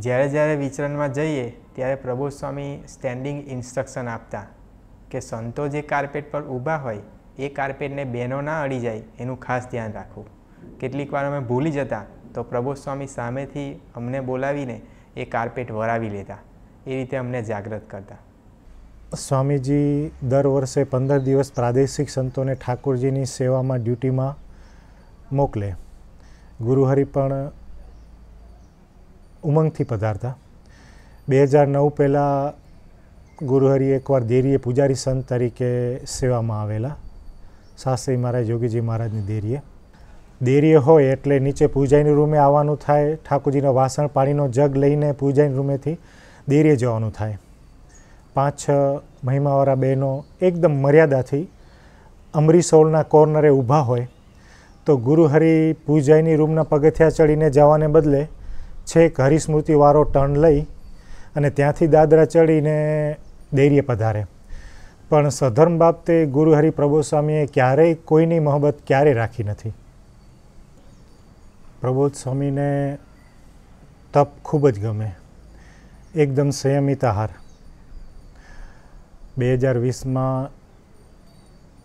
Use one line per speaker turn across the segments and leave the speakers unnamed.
જ્યારે જ્યારે વિચરણમાં જઈએ ત્યારે પ્રબોધ સ્વામી સ્ટેન્ડિંગ ઇન્સ્ટ્રક્શન આપતા કે સંતો જે કાર્પેટ પર ઊભા હોય એ કાર્પેટને બેનો ના અડી જાય એનું ખાસ ધ્યાન રાખવું. કેટલીક વાર અમે ભૂલી જતા તો પ્રબોધ સ્વામી સામેથી અમને બોલાવીને એ કાર્પેટ વરાવી લેતા. એ રીતે અમને જાગૃત કરતા.
સ્વામીજી દર વર્ષે 15 દિવસ પ્રાદેશિક સંતોને ઠાકોરજીની સેવામાં ડ્યુટીમાં મોકલે. ગુરુહરિ પણ ઉમંગથી પધારતા. 2009 પહેલાં ગુરુહરિ એકવાર દેરીએ પૂજારી સંત તરીકે સેવામાં આવેલા. શાસ્ત્રી મહારાજ યોગીજી મહારાજની દેરીએ. દેરીએ હોય એટલે નીચે પૂજાઈની રૂમે આવવાનું થાય. ઠાકોરજીના વાસણ પાણીનો જગ લઈને પૂજાઈની રૂમેથી દેરીએ જવાનું થાય. 5-6 મહિમાવાળા બહેનો એકદમ મર્યાદાથી અમરીસોલના કોર્નરે ઊભા હોય તો ગુરુહરિ પૂજાઈની રૂમના પગથિયા ચડીને જવાને બદલે છેક હરિસ્મૃતિવાળો ટર્ન લઈ અને ત્યાંથી દાદરા ચડીને દેરીએ પધારે. પણ સધર્મ બાબતે ગુરુહરિ પ્રબોધ સ્વામીએ ક્યારેય કોઈની મોહબ્બત ક્યારેય રાખી નથી. પ્રબોધ સ્વામીને તપ ખૂબ જ ગમે. એકદમ સંયમિત આહાર. 2020માં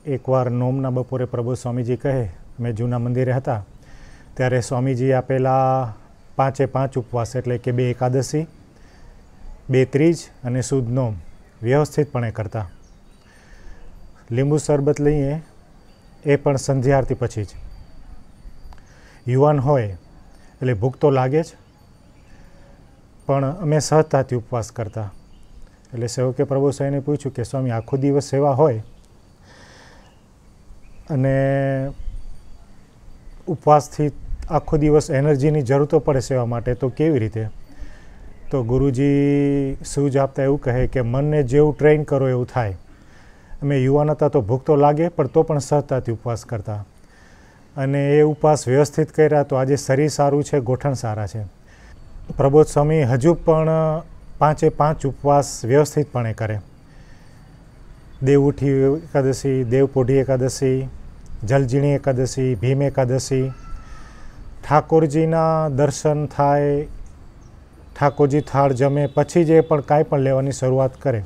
એકવાર નોમના બપોરે પ્રબોધ સ્વામીજી કહે, અમે જૂના મંદિરે હતા ત્યારે સ્વામીજી આપેલા 5 ઉપવાસ એટલે કે 2 એકાદશી, 2 ત્રીજ અને સુદ નોમ વ્યવસ્થિતપણે કરતા. લીંબુ શરબત લઈએ એ પણ સંધ્યા આરતી પછી જ. યુવાન હોય એટલે ભૂખ તો લાગે જ, પણ અમે સહજતાથી ઉપવાસ કરતા. એટલે સેવકે પ્રભુ સ્વામીને પૂછ્યું કે સ્વામી આખો દિવસ સેવા હોય અને ઉપવાસથી આખો દિવસ એનર્જીની જરૂર તો પડે સેવા માટે, તો કેવી રીતે? તો ગુરુજી સૂઝ આપતા એવું કહે કે મનને જેવું ટ્રેન કરો એવું થાય. અમે યુવાન હતા તો ભૂખ તો લાગે પણ તો પણ સહજતાથી ઉપવાસ કરતા અને એ ઉપવાસ વ્યવસ્થિત કર્યા તો આજે શરીર સારું છે, ગોઠણ સારા છે. પ્રબોધ સ્વામી હજુ પણ 5 ઉપવાસ વ્યવસ્થિતપણે કરે. દેવઉઠી એકાદશી, દેવપોઢી એકાદશી, જલઝીણી એકાદશી, ભીમ એકાદશી, ઠાકોરજીના દર્શન થાય, ઠાકોરજી થાળ જમે પછી જે પણ કાંઈ પણ લેવાની શરૂઆત કરે.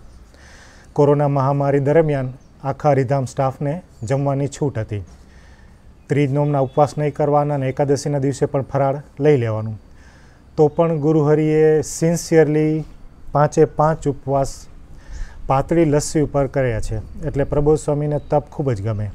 કોરોના મહામારી દરમિયાન આખા હરિધામ સ્ટાફને જમવાની છૂટ હતી. ત્રીજ નોમના ઉપવાસ નહીં કરવાના અને એકાદશીના દિવસે પણ ફરાળ લઈ લેવાનું. તો પણ ગુરુહરિએ સિન્સિયરલી 5 ઉપવાસ પાતળી લસ્સી ઉપર કર્યા છે. એટલે પ્રબોધ સ્વામીને તપ ખૂબ જ ગમે.